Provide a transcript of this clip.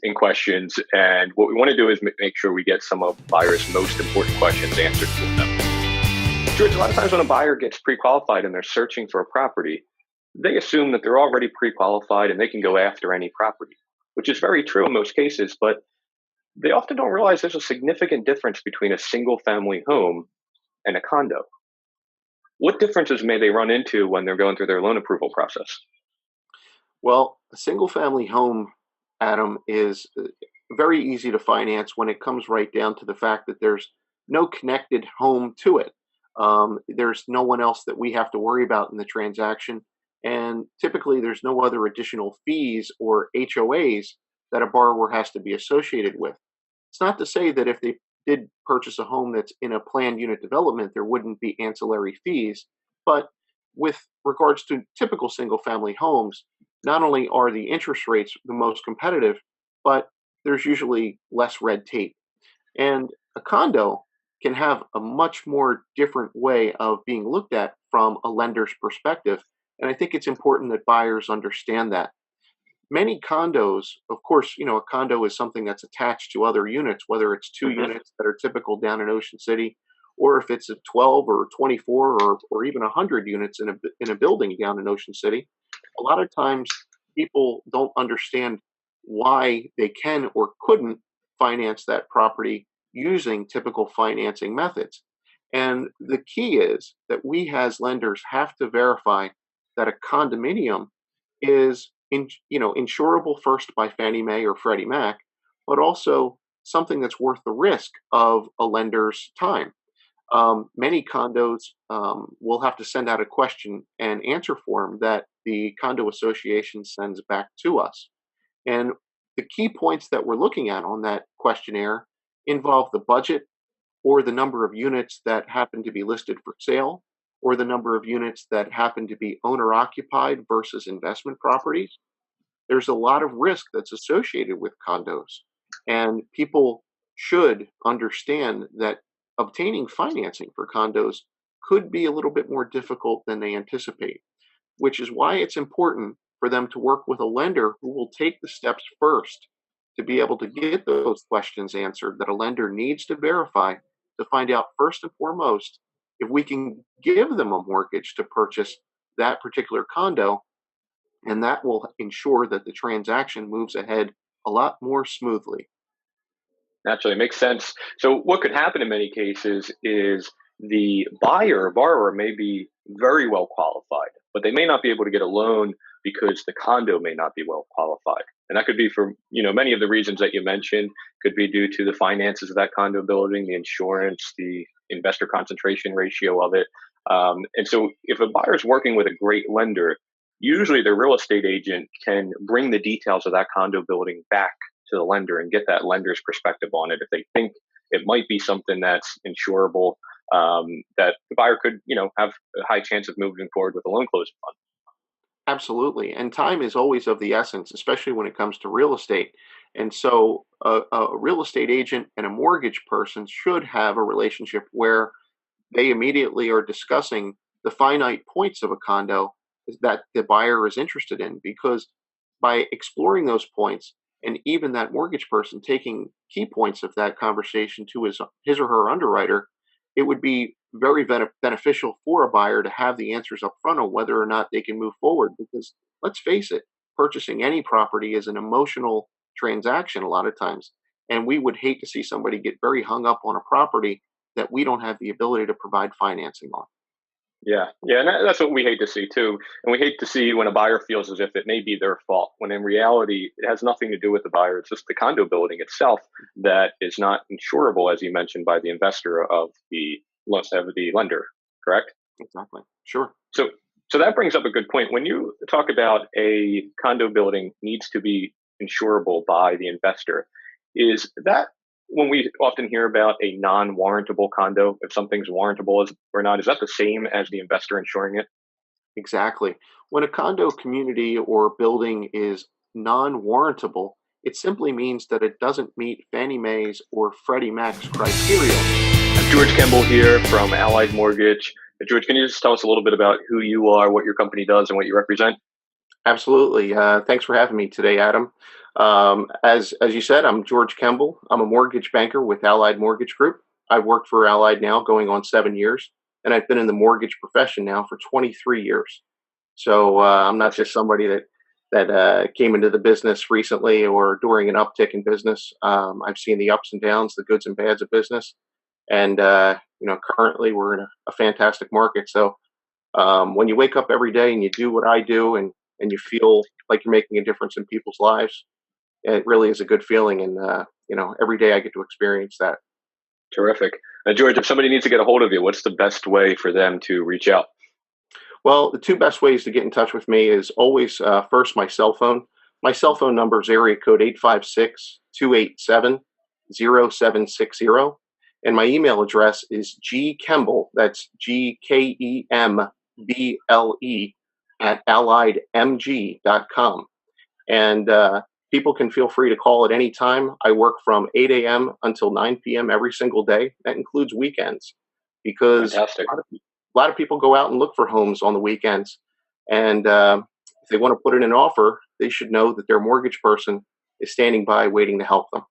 in questions. And what we want to do is make sure we get some of buyers' most important questions answered for them. George, a lot of times when a buyer gets pre-qualified and they're searching for a property, they assume that they're already pre-qualified and they can go after any property, which is very true in most cases, but they often don't realize there's a significant difference between a single family home and a condo. What differences may they run into when they're going through their loan approval process? Well, a single family home, Adam, is very easy to finance when it comes right down to the fact that there's no connected home to it. There's no one else that we have to worry about in the transaction. And typically, there's no other additional fees or HOAs that a borrower has to be associated with. It's not to say that if they did purchase a home that's in a planned unit development, there wouldn't be ancillary fees. But with regards to typical single family homes, not only are the interest rates the most competitive, but there's usually less red tape. And a condo can have a much more different way of being looked at from a lender's perspective. And I think it's important that buyers understand that. Many condos, of course, a condo is something that's attached to other units, whether it's 2 units that are typical down in Ocean City, or if it's a 12 or 24 or even 100 units in a building down in Ocean City. A lot of times people don't understand why they can or couldn't finance that property using typical financing methods. And the key is that we as lenders have to verify that a condominium is insurable first by Fannie Mae or Freddie Mac, but also something that's worth the risk of a lender's time. Many condos will have to send out a question and answer form that the condo association sends back to us. And the key points that we're looking at on that questionnaire involve the budget or the number of units that happen to be listed for sale or the number of units that happen to be owner occupied versus investment properties. There's a lot of risk that's associated with condos, and people should understand that obtaining financing for condos could be a little bit more difficult than they anticipate, which is why it's important for them to work with a lender who will take the steps first to be able to get those questions answered that a lender needs to verify to find out first and foremost if we can give them a mortgage to purchase that particular condo, and that will ensure that the transaction moves ahead a lot more smoothly. Naturally, it makes sense. So what could happen in many cases is the buyer or borrower may be very well qualified, but they may not be able to get a loan because the condo may not be well qualified. And that could be for, many of the reasons that you mentioned. Could be due to the finances of that condo building, the insurance, the investor concentration ratio of it. And so if a buyer is working with a great lender, usually the real estate agent can bring the details of that condo building back to the lender and get that lender's perspective on it. If they think it might be something that's insurable, that the buyer could, have a high chance of moving forward with a loan closing fund. Absolutely. And time is always of the essence, especially when it comes to real estate. And so a real estate agent and a mortgage person should have a relationship where they immediately are discussing the finite points of a condo that the buyer is interested in, because by exploring those points and even that mortgage person taking key points of that conversation to his or her underwriter, it would be very beneficial for a buyer to have the answers up front on whether or not they can move forward. Because let's face it, purchasing any property is an emotional transaction a lot of times. And we would hate to see somebody get very hung up on a property that we don't have the ability to provide financing on. Yeah, and that's what we hate to see too. And we hate to see when a buyer feels as if it may be their fault, when in reality, it has nothing to do with the buyer. It's just the condo building itself that is not insurable, as you mentioned, by the investor of the lender, correct? Exactly. Sure. So that brings up a good point. When you talk about a condo building needs to be insurable by the investor, is that when we often hear about a non-warrantable condo, if something's warrantable or not, is that the same as the investor insuring it? Exactly. When a condo community or building is non-warrantable, it simply means that it doesn't meet Fannie Mae's or Freddie Mac's criteria. George Kemble here from Allied Mortgage. George, can you just tell us a little bit about who you are, what your company does, and what you represent? Absolutely. Thanks for having me today, Adam. As you said, I'm George Kemble. I'm a mortgage banker with Allied Mortgage Group. I've worked for Allied now going on 7 years, and I've been in the mortgage profession now for 23 years. So I'm not just somebody that came into the business recently or during an uptick in business. I've seen the ups and downs, the goods and bads of business, and currently we're in a fantastic market. So when you wake up every day and you do what I do, and you feel like you're making a difference in people's lives, it really is a good feeling. And every day I get to experience that. Terrific. Now, George, if somebody needs to get a hold of you, what's the best way for them to reach out? Well, the two best ways to get in touch with me is always first my cell phone. My cell phone number is area code 856-287-0760. And my email address is gkemble, that's GKEMBLE, at alliedmg.com. And people can feel free to call at any time. I work from 8 a.m. until 9 p.m. every single day. That includes weekends because Fantastic. a lot of people go out and look for homes on the weekends. And if they want to put in an offer, they should know that their mortgage person is standing by waiting to help them.